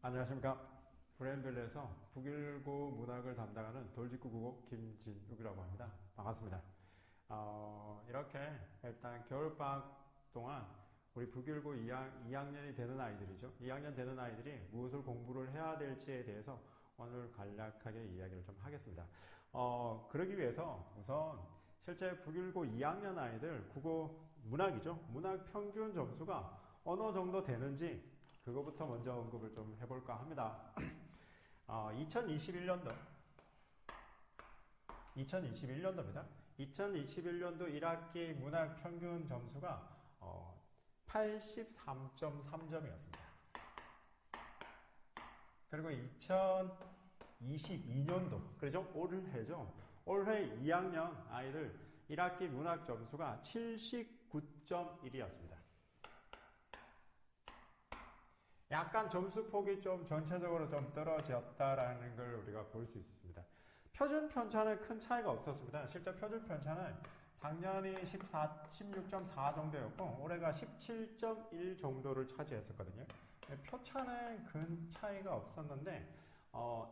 안녕하십니까. 브랜빌에서 북일고 문학을 담당하는 돌직구국어 김진욱이라고 합니다. 반갑습니다. 이렇게 일단 겨울방학 동안 우리 북일고 2학년이 되는 아이들이죠. 2학년 되는 아이들이 무엇을 공부를 해야 될지에 대해서 오늘 간략하게 이야기를 좀 하겠습니다. 그러기 위해서 우선 실제 북일고 2학년 아이들 국어 문학이죠. 문학 평균 점수가 어느 정도 되는지 그거부터 먼저 언급을 좀 해볼까 합니다. 2021년도입니다. 2021년도 1학기 문학 평균 점수가 83.3점이었습니다. 그리고 2022년도, 그렇죠? 올해죠. 올해 2학년 아이들 1학기 문학 점수가 79.1이었습니다. 약간 점수폭이 좀 전체적으로 좀 떨어졌다라는 걸 우리가 볼 수 있습니다. 표준 편차는 큰 차이가 없었습니다. 실제 표준 편차는 작년이 16.4 정도였고 올해가 17.1 정도를 차지했었거든요. 표차는 큰 차이가 없었는데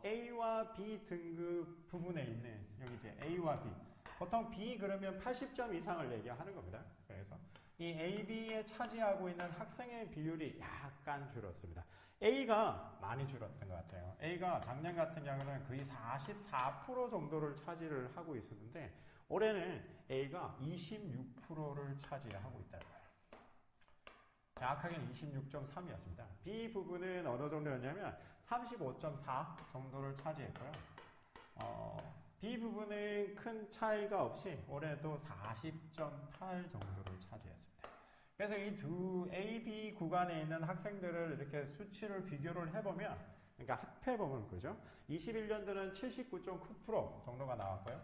A와 B 등급 부분에 있는 여기 이제 A와 B 보통 B 그러면 80점 이상을 얘기하는 겁니다. 그래서 이 A, B에 차지하고 있는 학생의 비율이 약간 줄었습니다. A가 많이 줄었던 것 같아요. A가 작년 같은 경우는 거의 44% 정도를 차지를 하고 있었는데 올해는 A가 26%를 차지하고 있다는 거예요. 정확하게는 26.3이었습니다. B 부분은 어느 정도였냐면 35.4 정도를 차지했고요. B 부분은 큰 차이가 없이 올해도 40.8 정도를 차지했습니다. 그래서 이 두 A, B 구간에 있는 학생들을 이렇게 수치를 비교를 해보면, 그러니까 합해보면 그죠? 21년도는 79.9% 정도가 나왔고요.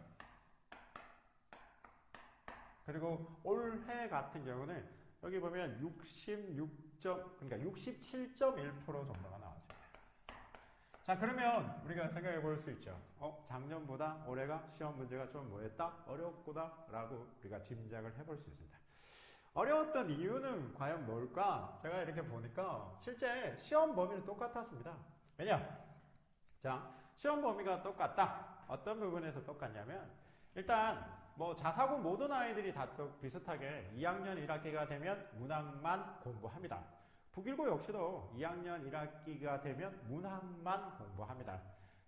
그리고 올해 같은 경우는 여기 보면 그러니까 67.1% 정도가 나왔습니다. 자, 그러면 우리가 생각해 볼 수 있죠. 작년보다 올해가 시험 문제가 좀 뭐였다? 어렵구나 라고 우리가 짐작을 해볼 수 있습니다. 어려웠던 이유는 과연 뭘까? 제가 이렇게 보니까 실제 시험 범위는 똑같았습니다. 왜냐? 자, 시험 범위가 똑같다. 어떤 부분에서 똑같냐면 일단 뭐 자사고 모든 아이들이 다 비슷하게 2학년 1학기가 되면 문학만 공부합니다. 북일고 역시도 2학년 1학기가 되면 문학만 공부합니다.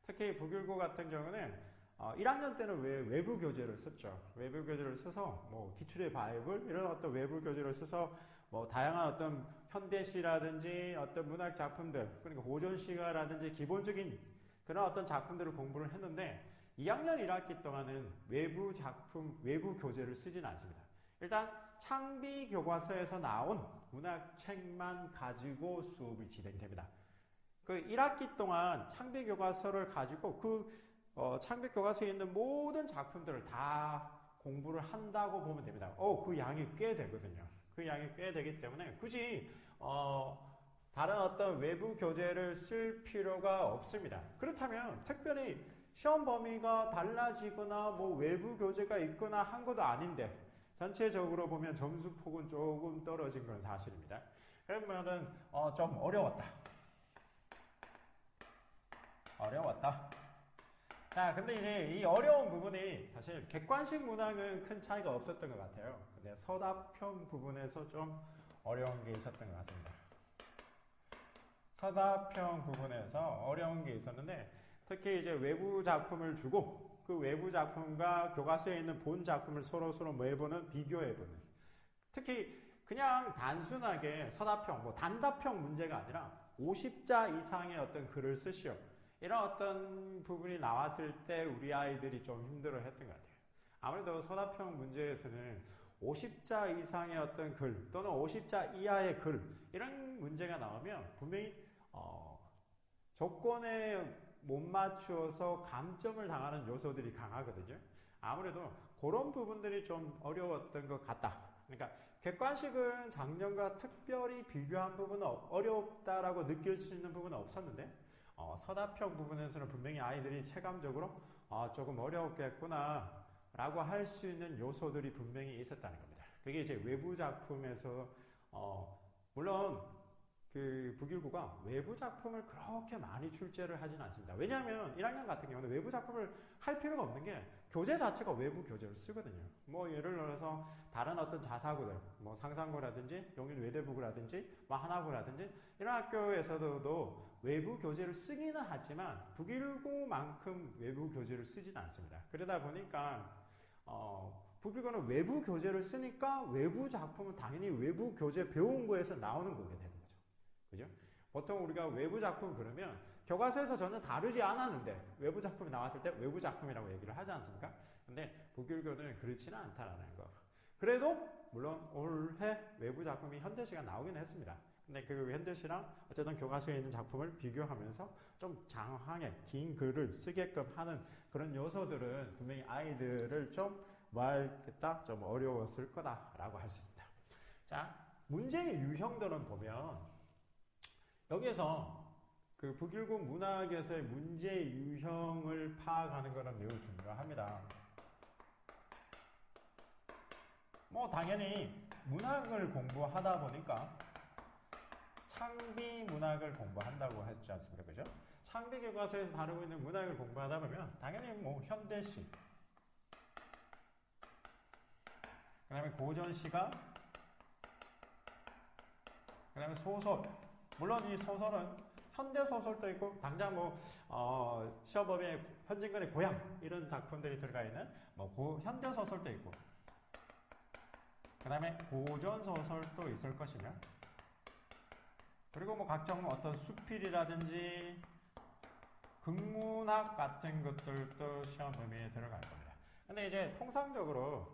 특히 북일고 같은 경우는 1학년 때는 외부 교재를 썼죠. 외부 교재를 써서 뭐 기출의 바이블 이런 어떤 외부 교재를 써서 뭐 다양한 어떤 현대시라든지 어떤 문학 작품들 그러니까 고전시가라든지 기본적인 그런 어떤 작품들을 공부를 했는데 2학년 1학기 동안은 외부 작품, 외부 교재를 쓰진 않습니다. 일단 창비 교과서에서 나온 문학책만 가지고 수업이 진행됩니다. 그 1학기 동안 창비 교과서를 가지고 창비 교과서에 있는 모든 작품들을 다 공부를 한다고 보면 됩니다. 그 양이 꽤 되거든요. 그 양이 꽤 되기 때문에 굳이 다른 어떤 외부 교재를 쓸 필요가 없습니다. 그렇다면 특별히 시험 범위가 달라지거나 뭐 외부 교재가 있거나 한 것도 아닌데 전체적으로 보면 점수폭은 조금 떨어진 건 사실입니다. 그러면은 좀 어려웠다. 자, 근데 이제 이 어려운 부분이 사실 객관식 문항은 큰 차이가 없었던 것 같아요. 근데 서답형 부분에서 좀 어려운 게 있었던 것 같습니다. 서답형 부분에서 어려운 게 있었는데 특히 이제 외부 작품을 주고 그 외부 작품과 교과서에 있는 본 작품을 서로 해보는 비교해보는 특히 그냥 단순하게 서답형 뭐 단답형 문제가 아니라 50자 이상의 어떤 글을 쓰시오 이런 어떤 부분이 나왔을 때 우리 아이들이 좀 힘들어 했던 것 같아요. 아무래도 서답형 문제에서는 50자 이상의 어떤 글 또는 50자 이하의 글 이런 문제가 나오면 분명히 조건에 못 맞추어서 감점을 당하는 요소들이 강하거든요. 아무래도 그런 부분들이 좀 어려웠던 것 같다. 그러니까 객관식은 작년과 특별히 비교한 부분은 어렵다라고 느낄 수 있는 부분은 없었는데 서답형 부분에서는 분명히 아이들이 체감적으로 조금 어려웠겠구나 라고 할 수 있는 요소들이 분명히 있었다는 겁니다. 그게 이제 외부 작품에서 물론 그 북일고가 외부 작품을 그렇게 많이 출제를 하진 않습니다. 왜냐하면 1학년 같은 경우는 외부 작품을 할 필요가 없는 게 교재 자체가 외부 교재를 쓰거든요. 뭐 예를 들어서 다른 어떤 자사고들, 뭐 상상고라든지 용인 외대부고라든지 뭐 하나고라든지 이런 학교에서도 외부 교재를 쓰기는 하지만 북일고만큼 외부 교재를 쓰진 않습니다. 그러다 보니까 북일고는 외부 교재를 쓰니까 외부 작품은 당연히 외부 교재 배운 거에서 나오는 거게 되는 거죠. 그죠? 보통 우리가 외부 작품 그러면 교과서에서 전혀 다루지 않았는데 외부 작품이 나왔을 때 외부 작품이라고 얘기를 하지 않습니까? 근데 북일고는 그렇지는 않다라는 거. 그래도 물론 올해 외부 작품이 현대시가 나오긴 했습니다. 근데 그 현대시랑 어쨌든 교과서에 있는 작품을 비교하면서 좀 장황하게 긴 글을 쓰게끔 하는 그런 요소들은 분명히 아이들을 좀 말겠다 좀 어려웠을 거다라고 할 수 있습니다. 자, 문제의 유형들은 보면 여기에서 그 북일고 문학에서의 문제 유형을 파악하는 것은 매우 중요합니다. 뭐 당연히 문학을 공부하다 보니까 창비 문학을 공부한다고 했지 않습니까? 그죠? 창비 교과서에서 다루고 있는 문학을 공부하다 보면 당연히 뭐 현대시, 그 다음에 고전시가, 그 다음에 소설. 물론 이 소설은 현대소설도 있고 당장 뭐 시어법의 현진건의 고향 이런 작품들이 들어가 있는 뭐 현대소설도 있고 그 다음에 고전소설도 있을 것이며 그리고 뭐 각종 어떤 수필이라든지 극문학 같은 것들도 시험 범위에 들어갈 겁니다. 근데 이제 통상적으로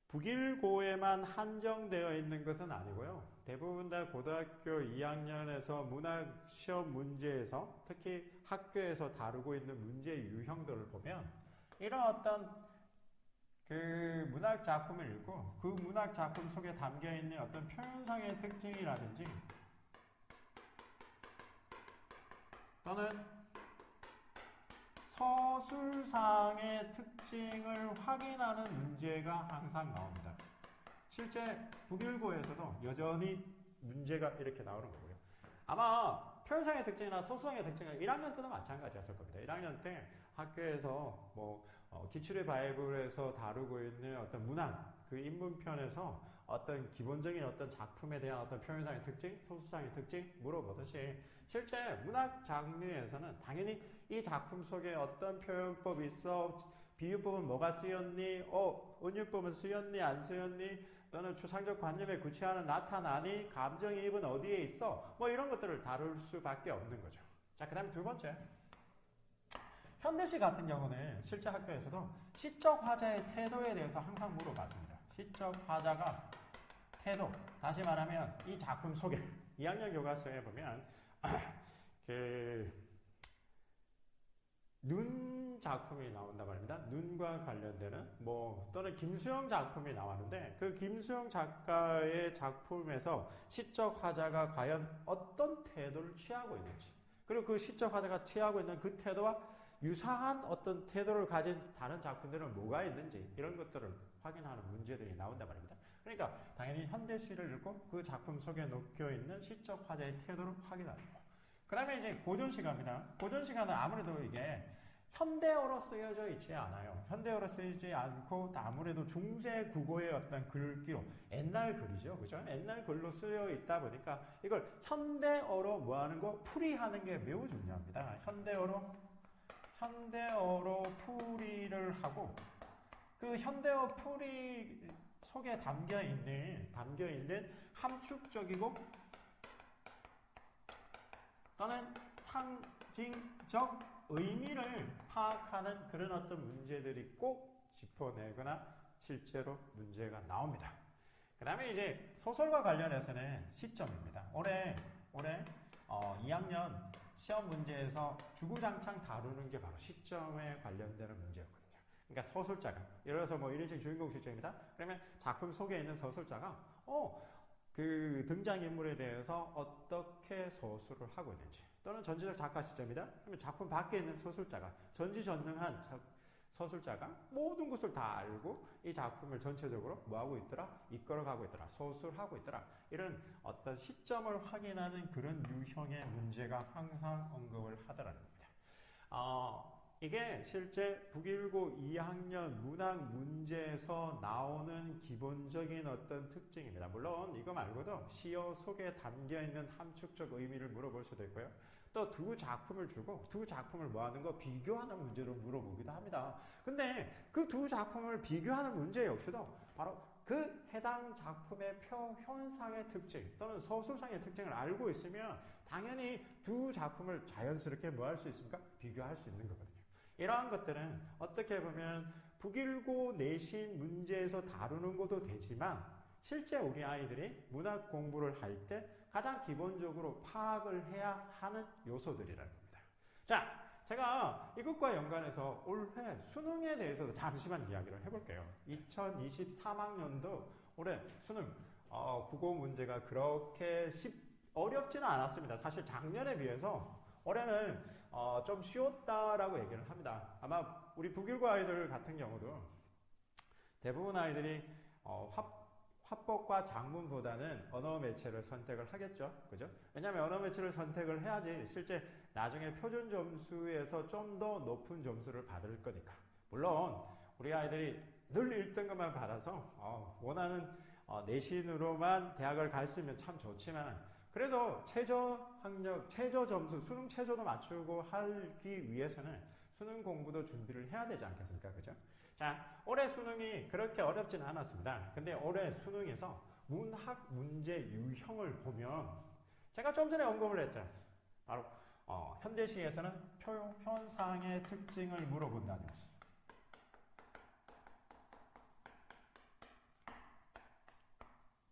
북일고에만 한정되어 있는 것은 아니고요. 대부분 다 고등학교 2학년에서 문학 시험 문제에서 특히 학교에서 다루고 있는 문제 유형들을 보면 이런 어떤 그 문학 작품을 읽고 그 문학 작품 속에 담겨 있는 어떤 표현상의 특징이라든지 또는 서술상의 특징을 확인하는 문제가 항상 나옵니다. 실제 북일고에서도 여전히 문제가 이렇게 나오는 거고요. 아마 표현상의 특징이나 서술상의 특징은 1학년 때도 마찬가지였을 겁니다. 1학년 때 학교에서 뭐 기출의 바이블에서 다루고 있는 어떤 문학, 그 인문편에서 어떤 기본적인 어떤 작품에 대한 어떤 표현상의 특징, 서술상의 특징 물어보듯이 실제 문학 장르에서는 당연히 이 작품 속에 어떤 표현법이 있어, 비유법은 뭐가 쓰였니, 은유법은 쓰였니, 안 쓰였니, 또는 추상적 관념에 구체화는 나타나니, 감정이입은 어디에 있어, 뭐 이런 것들을 다룰 수밖에 없는 거죠. 자, 그 다음에 두 번째. 현대시 같은 경우는 실제 학교에서도 시적 화자의 태도에 대해서 항상 물어봤습니다. 시적 화자가 태도, 다시 말하면 이 작품 속에 2학년 교과서에 보면 눈 작품이 나온단 말입니다. 눈과 관련되는 또는 김수영 작품이 나왔는데 그 김수영 작가의 작품에서 시적 화자가 과연 어떤 태도를 취하고 있는지, 그리고 그 시적 화자가 취하고 있는 그 태도와 유사한 어떤 태도를 가진 다른 작품들은 뭐가 있는지 이런 것들을 확인하는 문제들이 나온단 말입니다. 그러니까 당연히 현대시를 읽고 그 작품 속에 녹여 있는 시적 화자의 태도를 확인하는 거. 그 다음에 이제 고전시가입니다. 고전시가는 아무래도 이게 현대어로 쓰여져 있지 않아요. 현대어로 쓰이지 않고 아무래도 중세 국어의 어떤 글귀로 옛날 글이죠. 그죠? 옛날 글로 쓰여 있다 보니까 이걸 현대어로 뭐하는 거? 풀이하는 게 매우 중요합니다. 현대어로 풀이를 하고 그 현대어 풀이 속에 담겨 있는 함축적이고 또는 상징적 의미를 파악하는 그런 어떤 문제들이 꼭 짚어내거나 실제로 문제가 나옵니다. 그 다음에 이제 소설과 관련해서는 시점입니다. 올해 2학년 시험 문제에서 주구장창 다루는 게 바로 시점에 관련되는 문제였거든요. 그러니까 서술자가, 예를 들어서 1인칭 주인공 시점이다. 그러면 작품 속에 있는 서술자가 그 등장인물에 대해서 어떻게 서술을 하고 있는지, 또는 전지적 작가 시점이다. 그러면 작품 밖에 있는 서술자가 전지전능한 서술자가 모든 것을 다 알고 이 작품을 전체적으로 뭐하고 있더라? 이끌어가고 있더라. 서술하고 있더라. 이런 어떤 시점을 확인하는 그런 유형의 문제가 항상 언급을 하더라는 겁니다. 이게 실제 북일고 2학년 문학 문제에서 나오는 기본적인 어떤 특징입니다. 물론 이거 말고도 시어 속에 담겨있는 함축적 의미를 물어볼 수도 있고요. 또 두 작품을 주고 두 작품을 뭐하는 거 비교하는 문제로 물어보기도 합니다. 근데 그 두 작품을 비교하는 문제 역시도 바로 그 해당 작품의 표현상의 특징 또는 서술상의 특징을 알고 있으면 당연히 두 작품을 자연스럽게 뭐 할 수 있습니까? 비교할 수 있는 거거든요. 이러한 것들은 어떻게 보면 북일고 내신 문제에서 다루는 것도 되지만 실제 우리 아이들이 문학 공부를 할 때 가장 기본적으로 파악을 해야 하는 요소들이라는 겁니다. 자, 제가 이것과 연관해서 올해 수능에 대해서도 잠시만 이야기를 해볼게요. 2023학년도 올해 수능 국어 문제가 그렇게 어렵지는 않았습니다. 사실 작년에 비해서 올해는 좀 쉬웠다라고 얘기를 합니다. 아마 우리 북일고 아이들 같은 경우도 대부분 아이들이 화법과 작문보다는 언어 매체를 선택을 하겠죠. 그죠? 왜냐하면 언어 매체를 선택을 해야지 실제 나중에 표준 점수에서 좀 더 높은 점수를 받을 거니까. 물론 우리 아이들이 늘 1등급만 받아서 원하는 내신으로만 대학을 갈 수 있으면 참 좋지만 그래도 최저 점수, 수능 최저도 맞추고 하기 위해서는 수능 공부도 준비를 해야 되지 않겠습니까? 그죠? 자, 올해 수능이 그렇게 어렵지는 않았습니다. 근데 올해 수능에서 문학 문제 유형을 보면 제가 좀 전에 언급을 했죠. 바로 현대시에서는 표현상의 특징을 물어본다든지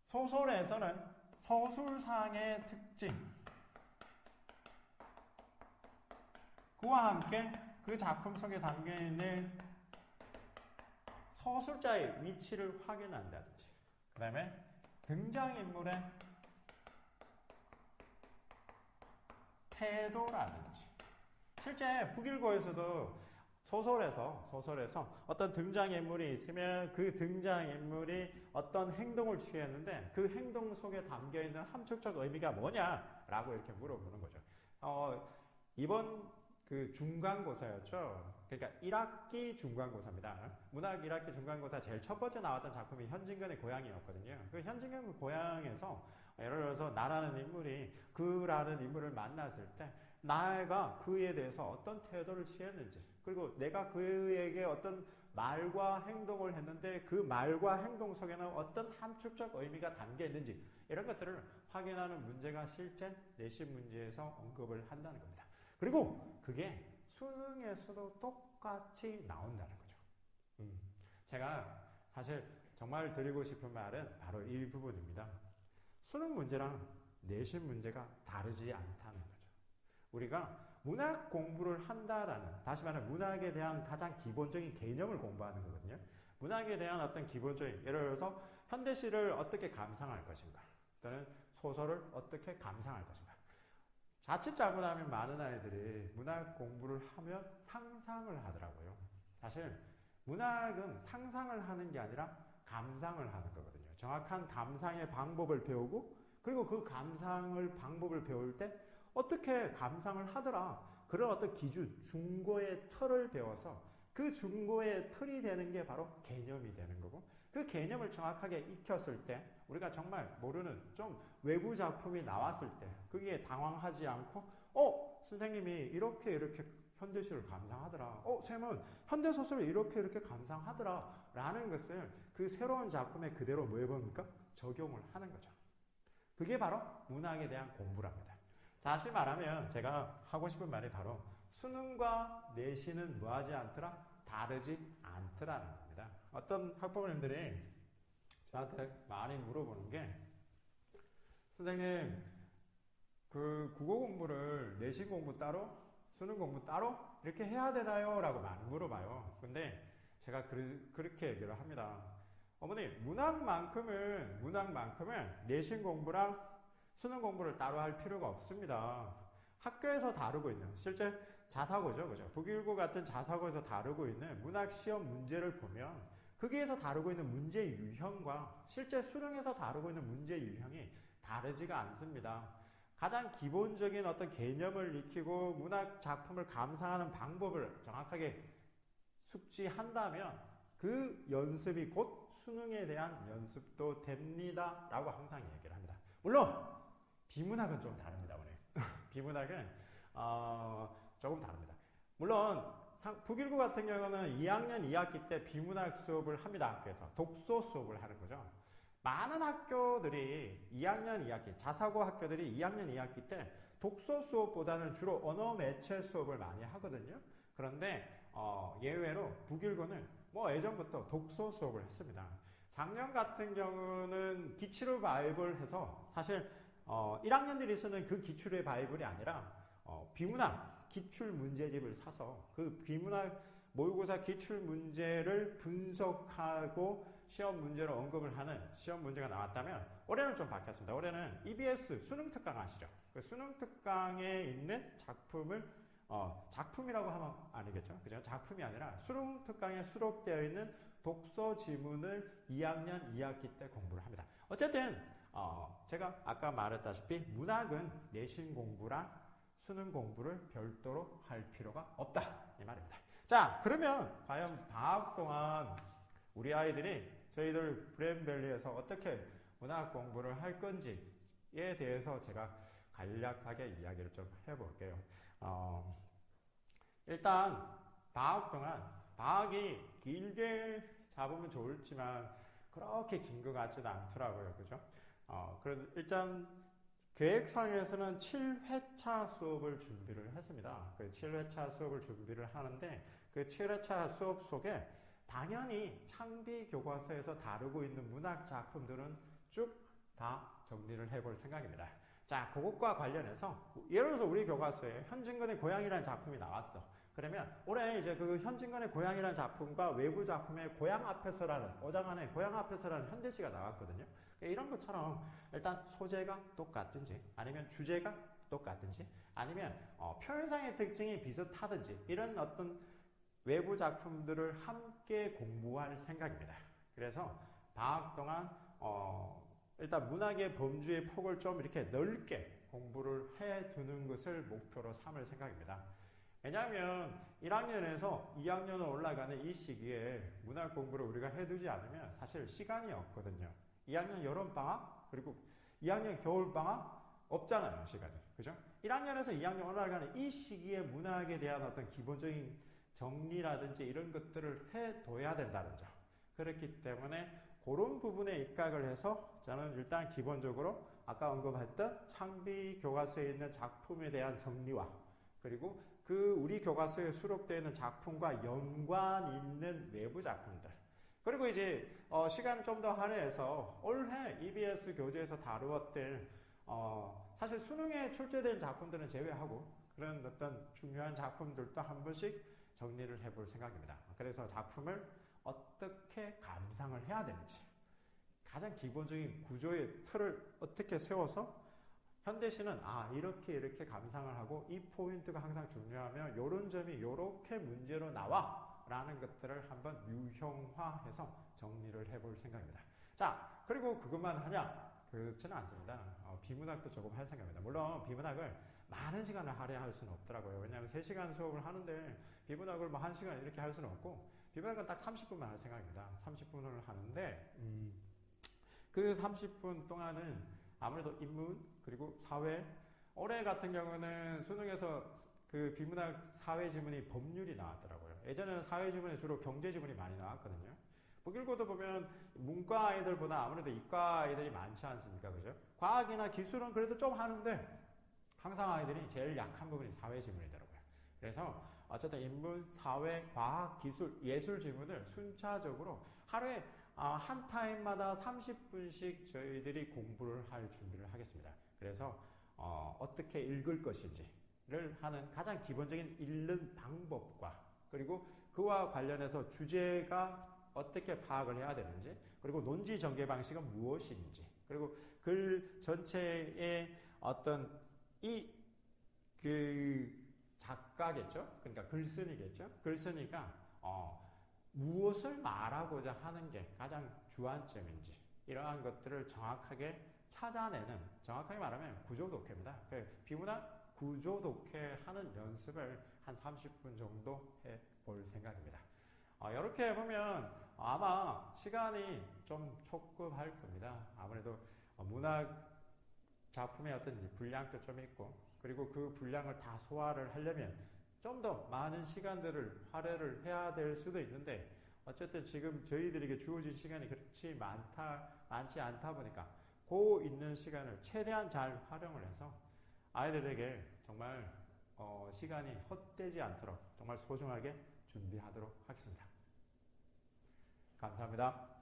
소설에서는 서술상의 특징 그와 함께 그 작품 속에 담겨있는 서술자의 위치를 확인한다든지 그 다음에 등장인물의 태도라든지 실제 북일고에서도 소설에서 어떤 등장인물이 있으면 그 등장인물이 어떤 행동을 취했는데 그 행동 속에 담겨있는 함축적 의미가 뭐냐라고 이렇게 물어보는 거죠. 이번 그 중간고사였죠. 그러니까 1학기 중간고사입니다. 문학 1학기 중간고사 제일 첫 번째 나왔던 작품이 현진건의 고향이었거든요. 그 현진건의 고향에서 예를 들어서 나라는 인물이 그라는 인물을 만났을 때 나가 그에 대해서 어떤 태도를 취했는지 그리고 내가 그에게 어떤 말과 행동을 했는데 그 말과 행동 속에는 어떤 함축적 의미가 담겨 있는지 이런 것들을 확인하는 문제가 실제 내신 문제에서 언급을 한다는 겁니다. 그리고 그게 수능에서도 똑같이 나온다는 거죠. 제가 사실 정말 드리고 싶은 말은 바로 이 부분입니다. 수능 문제랑 내신 문제가 다르지 않다는 거죠. 우리가 문학 공부를 한다라는, 다시 말하면 문학에 대한 가장 기본적인 개념을 공부하는 거거든요. 문학에 대한 어떤 기본적인, 예를 들어서 현대시를 어떻게 감상할 것인가, 또는 소설을 어떻게 감상할 것인가. 자칫 잘못하면 많은 아이들이 문학 공부를 하면 상상을 하더라고요. 사실 문학은 상상을 하는 게 아니라 감상을 하는 거거든요. 정확한 감상의 방법을 배우고 그리고 그 감상을 방법을 배울 때 어떻게 감상을 하더라. 그런 어떤 기준, 중고의 틀을 배워서 그 중고의 틀이 되는 게 바로 개념이 되는 거고 그 개념을 정확하게 익혔을 때 우리가 정말 모르는 좀 외부 작품이 나왔을 때 그게 당황하지 않고 선생님이 이렇게 현대시를 감상하더라. 쌤은 현대소설을 이렇게 감상하더라. 라는 것을 그 새로운 작품에 그대로 뭐 해봅니까? 적용을 하는 거죠. 그게 바로 문학에 대한 공부랍니다. 다시 말하면 제가 하고 싶은 말이 바로 수능과 내신은 뭐하지 않더라? 다르지 않더라는 겁니다. 어떤 학부모님들이 저한테 많이 물어보는 게 선생님 그 국어 공부를 내신 공부 따로 수능 공부 따로 이렇게 해야 되나요? 라고 많이 물어봐요. 근데 제가 그렇게 얘기를 합니다. 어머니 문학만큼은 내신 공부랑 수능 공부를 따로 할 필요가 없습니다. 학교에서 다루고 있는 실제 자사고죠, 그죠? 북일고 같은 자사고에서 다루고 있는 문학 시험 문제를 보면 거기에서 다루고 있는 문제 유형과 실제 수능에서 다루고 있는 문제 유형이 다르지가 않습니다. 가장 기본적인 어떤 개념을 익히고 문학 작품을 감상하는 방법을 정확하게 숙지한다면 그 연습이 곧 수능에 대한 연습도 됩니다. 라고 항상 얘기를 합니다. 물론 비문학은 좀 다릅니다. 오늘. 비문학은 조금 다릅니다. 물론 북일고 같은 경우는 2학년 2학기 때 비문학 수업을 합니다. 학교에서 독서 수업을 하는 거죠. 많은 학교들이 2학년 2학기, 자사고 학교들이 2학년 2학기 때 독서 수업보다는 주로 언어 매체 수업을 많이 하거든요. 그런데 예외로 북일고는 예전부터 독서 수업을 했습니다. 작년 같은 경우는 기출의 바이블 해서 사실 1학년들이 쓰는 그 기출의 바이블이 아니라 비문학 기출 문제집을 사서 그 비문학 모의고사 기출 문제를 분석하고 시험 문제로 언급을 하는 시험 문제가 나왔다면 올해는 좀 바뀌었습니다. 올해는 EBS 수능 특강 아시죠? 그 수능 특강에 있는 작품을 작품이라고 하면 아니겠죠? 그죠? 작품이 아니라 수능 특강에 수록되어 있는 독서 지문을 2학년 2학기 때 공부를 합니다. 어쨌든 제가 아까 말했다시피 문학은 내신 공부랑 수능 공부를 별도로 할 필요가 없다 이 말입니다. 자, 그러면 과연 방학 동안 우리 아이들이 저희들 브레인밸리에서 어떻게 문학 공부를 할 건지에 대해서 제가 간략하게 이야기를 좀 해볼게요. 일단 방학 동안 방학이 길게 잡으면 좋지만 그렇게 긴 것 같지도 않더라고요. 그죠? 그래도 일단 계획상에서는 7회차 수업을 준비를 했습니다. 그 7회차 수업을 준비를 하는데 그 7회차 수업 속에 당연히 창비 교과서에서 다루고 있는 문학 작품들은 쭉 다 정리를 해볼 생각입니다. 자, 그것과 관련해서 예를 들어서 우리 교과서에 현진건의 고향이라는 작품이 나왔어. 그러면 올해 이제 그 현진건의 고향이라는 작품과 외부 작품의 고향 앞에서라는 5장 안에 고향 앞에서라는 현대시가 나왔거든요. 이런 것처럼 일단 소재가 똑같든지 아니면 주제가 똑같든지 아니면 표현상의 특징이 비슷하든지 이런 어떤 외부 작품들을 함께 공부할 생각입니다. 그래서 방학 동안 일단 문학의 범주의 폭을 좀 이렇게 넓게 공부를 해두는 것을 목표로 삼을 생각입니다. 왜냐하면 1학년에서 2학년으로 올라가는 이 시기에 문학 공부를 우리가 해두지 않으면 사실 시간이 없거든요. 2학년 여름방학 그리고 2학년 겨울방학 없잖아요. 시간이. 그죠? 1학년에서 2학년 올라가는 이 시기에 문학에 대한 어떤 기본적인 정리라든지 이런 것들을 해둬야 된다는 점. 그렇기 때문에 그런 부분에 입각을 해서 저는 일단 기본적으로 아까 언급했던 창비 교과서에 있는 작품에 대한 정리와 그리고 그 우리 교과서에 수록되어 있는 작품과 연관 있는 외부 작품들 그리고 이제 시간을 좀 더 할애해서 올해 EBS 교재에서 다루었던 사실 수능에 출제된 작품들은 제외하고 그런 어떤 중요한 작품들도 한 번씩 정리를 해볼 생각입니다. 그래서 작품을 어떻게 감상을 해야 되는지 가장 기본적인 구조의 틀을 어떻게 세워서 현대시는 이렇게 감상을 하고 이 포인트가 항상 중요하면 이런 점이 이렇게 문제로 나와 라는 것들을 한번 유형화해서 정리를 해볼 생각입니다. 자, 그리고 그것만 하냐? 그렇지는 않습니다. 비문학도 조금 할 생각입니다. 물론 비문학을 많은 시간을 할애할 수는 없더라고요. 왜냐하면 3시간 수업을 하는데 비문학을 1시간 이렇게 할 수는 없고 비문학은 딱 30분만 할 생각입니다. 30분을 하는데 그 30분 동안은 아무래도 인문 그리고 사회 올해 같은 경우는 수능에서 그 비문학 사회 지문이 법률이 나왔더라고요. 예전에는 사회 지문에 주로 경제 지문이 많이 나왔거든요. 북일고도 보면 문과 아이들보다 아무래도 이과 아이들이 많지 않습니까? 그죠? 과학이나 기술은 그래도 좀 하는데 항상 아이들이 제일 약한 부분이 사회 지문이더라고요. 그래서 어쨌든 인문, 사회, 과학, 기술, 예술 지문을 순차적으로 하루에 한 타임마다 30분씩 저희들이 공부를 할 준비를 하겠습니다. 그래서 어떻게 읽을 것인지를 하는 가장 기본적인 읽는 방법과 그리고 그와 관련해서 주제가 어떻게 파악을 해야 되는지 그리고 논지 전개 방식은 무엇인지 그리고 글 전체의 어떤 이 그 작가겠죠? 그러니까 글쓴이겠죠? 글쓴이가 무엇을 말하고자 하는 게 가장 주안점인지 이러한 것들을 정확하게 찾아내는, 정확하게 말하면 구조독해입니다. 그 비문학 구조독해하는 연습을 한 30분 정도 해볼 생각입니다. 이렇게 보면 아마 시간이 좀 촉박할 겁니다. 아무래도 문학 작품의 어떤 분량도 좀 있고, 그리고 그 분량을 다 소화를 하려면 좀 더 많은 시간들을 할애를 해야 될 수도 있는데, 어쨌든 지금 저희들에게 주어진 시간이 그렇지 많지 않다 보니까 그 있는 시간을 최대한 잘 활용을 해서 아이들에게 정말 시간이 헛되지 않도록 정말 소중하게 준비하도록 하겠습니다. 감사합니다.